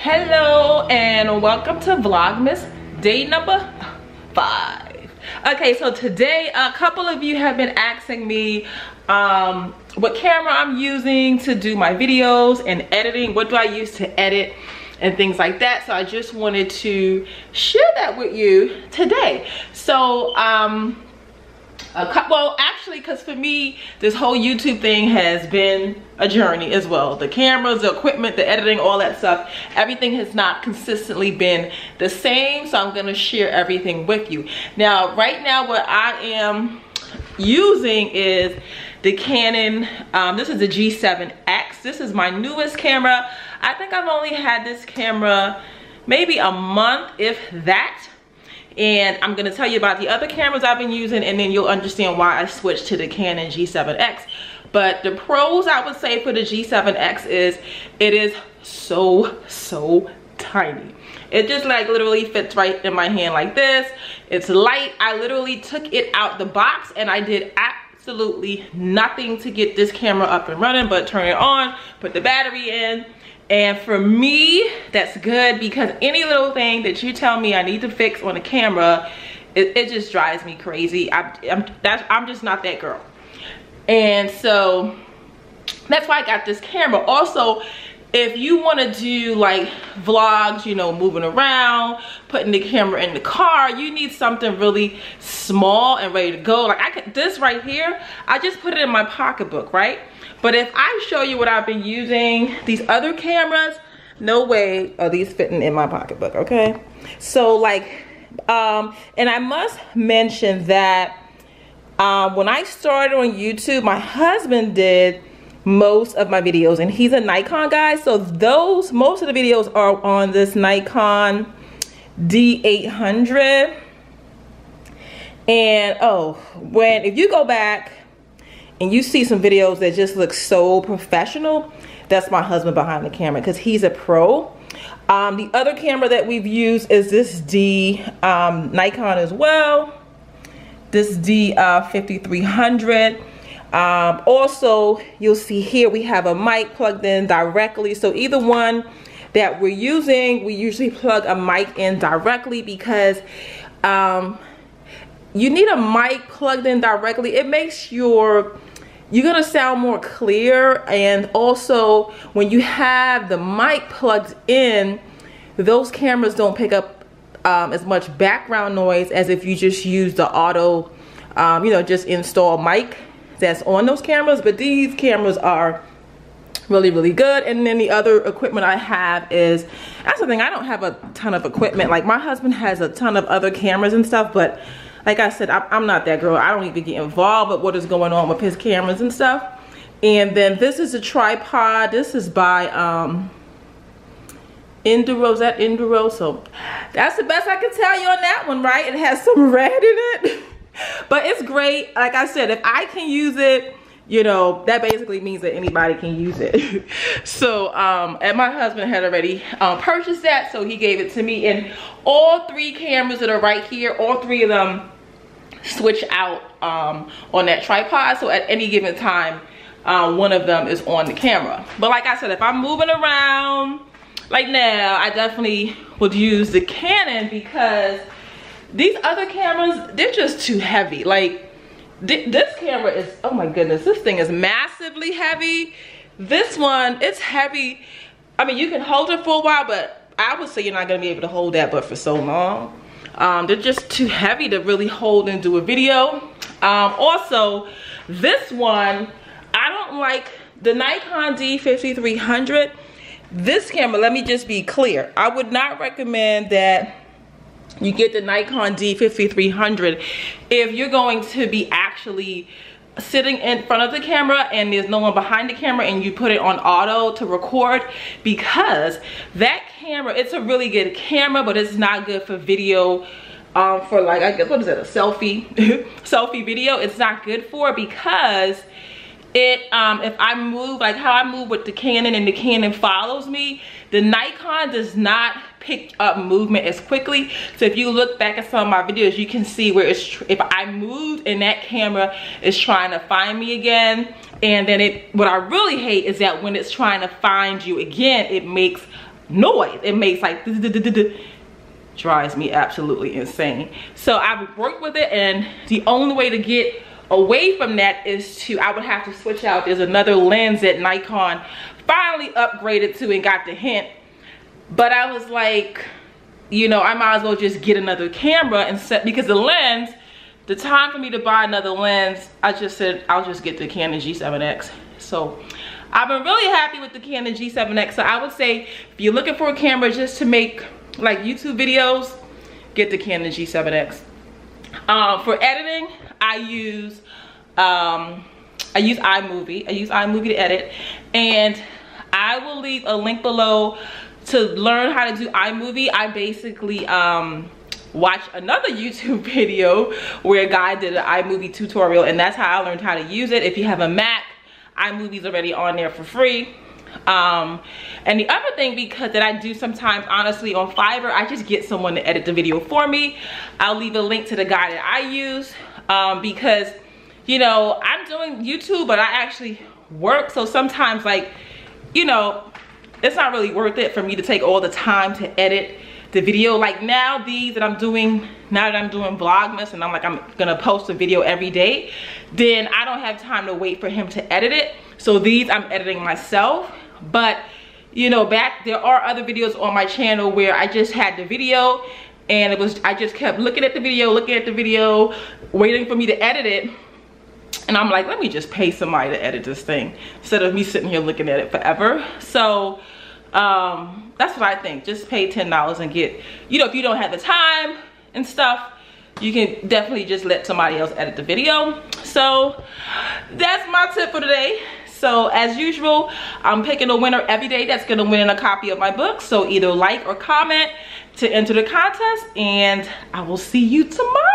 Hello and welcome to Vlogmas day number 5. Okay, so today a couple of you have been asking me what camera I'm using to do my videos and editing. What do I use to edit and things like that? So I just wanted to share that with you today. So well, actually, because for me this whole YouTube thing has been a journey as well. The cameras, the equipment, the editing, all that stuff, everything has not consistently been the same, so I'm going to share everything with you. Now right now what I am using is the Canon, this is the G7X. This is my newest camera. I think I've only had this camera maybe a month, if that. And I'm gonna tell you about the other cameras I've been using, and then you'll understand why I switched to the Canon G7X. But the pros I would say for the G7X is it is so tiny. It just like literally fits right in my hand like this. It's light. I literally took it out the box and I did absolutely nothing to get this camera up and running but turn it on, put the battery in. And for me, that's good, because any little thing that you tell me I need to fix on a camera, it just drives me crazy. I'm just not that girl. And so that's why I got this camera. Also, if you want to do like vlogs, you know, moving around, putting the camera in the car, you need something really small and ready to go. Like this right here, I just put it in my pocketbook, right? But if I show you what I've been using, these other cameras, no way are these fitting in my pocketbook, okay? So like, and I must mention that when I started on YouTube, my husband did most of my videos, and he's a Nikon guy. So most of the videos are on this Nikon D800. And if you go back and you see some videos that just look so professional, that's my husband behind the camera, because he's a pro. The other camera that we've used is this Nikon as well, this D5300. Also, you'll see here we have a mic plugged in directly. So either one that we're using, we usually plug a mic in directly, because you need a mic plugged in directly. It makes you're gonna sound more clear, and also when you have the mic plugged in, those cameras don't pick up as much background noise as if you just use the auto, you know, just install mic that's on those cameras. But these cameras are really good. And then the other equipment I have is, that's the thing, I don't have a ton of equipment. Like my husband has a ton of other cameras and stuff, but like I said, I'm not that girl. I don't even get involved with what is going on with his cameras and stuff. And then this is a tripod. This is by Enduro. Is that Enduro? So that's the best I can tell you on that one, right? It has some red in it. But it's great. Like I said, if I can use it, you know, that basically means that anybody can use it. So, and my husband had already purchased that, so he gave it to me. And all 3 cameras that are right here, all 3 of them switch out on that tripod. So at any given time, one of them is on the camera. But like I said, if I'm moving around, like now, I definitely would use the Canon, because these other cameras, they're just too heavy. Like, this camera is, oh my goodness, this thing is massively heavy. This one, it's heavy. I mean, you can hold it for a while, but I would say you're not gonna be able to hold that but for so long. They're just too heavy to really hold and do a video. Also, this one, I don't like the Nikon D5300. This camera, let me just be clear, I would not recommend that you get the Nikon D5300 if you're going to be actually sitting in front of the camera and there's no one behind the camera and you put it on auto to record, because that camera, it's a really good camera, but it's not good for video. For like, I guess, what is it, a selfie selfie video. It's not good for it, because it if I move like how I move with the Canon and the Canon follows me, the Nikon does not pick up movement as quickly. So if you look back at some of my videos, you can see where it's, if I moved and that camera is trying to find me again, and then what I really hate is that when it's trying to find you again, it makes noise it makes, like drives me absolutely insane. So I've worked with it, and the only way to get away from that is I would have to switch out. There's another lens that Nikon finally upgraded to and got the hint, but I was like, you know, I might as well just get another camera and set, because the lens, the time for me to buy another lens, I just said I'll just get the Canon G7X. So I've been really happy with the Canon G7X. So I would say if you're looking for a camera just to make like YouTube videos, get the Canon G7X. For editing, I use iMovie. I use iMovie to edit, and I will leave a link below to learn how to do iMovie. I basically watched another YouTube video where a guy did an iMovie tutorial, and that's how I learned how to use it. If you have a Mac, iMovie's already on there for free. And the other thing, because that I do sometimes, honestly, on Fiverr, I just get someone to edit the video for me. I'll leave a link to the guy that I use, because, you know, I'm doing YouTube, but I actually work. So sometimes, like, you know, it's not really worth it for me to take all the time to edit the video. Like now, these that I'm doing, now that I'm doing Vlogmas, and I'm gonna post a video every day, then I don't have time to wait for him to edit it. So these I'm editing myself. But you know, there are other videos on my channel where I just had the video, and I just kept looking at the video, waiting for me to edit it. And I'm like, let me just pay somebody to edit this thing instead of me sitting here looking at it forever. So that's what I think. Just pay $10 and get, you know, if you don't have the time and stuff, you can definitely just let somebody else edit the video. So that's my tip for today. So as usual, I'm picking a winner every day that's gonna win a copy of my book. So either like or comment to enter the contest, and I will see you tomorrow.